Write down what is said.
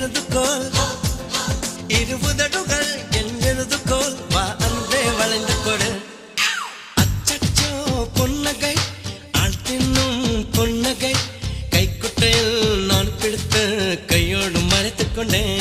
எழுதுகோள் இருபுதடுகள் என் எழுதுகோள் வா அன்பே வளைந்து கொடு அச்சச்சோ பொன்னகை ஆள் தின்னும் பொன்னகை கைக்குட்டையில் நான் பிடித்து கையோடு மறைத்துக் கொண்டேன்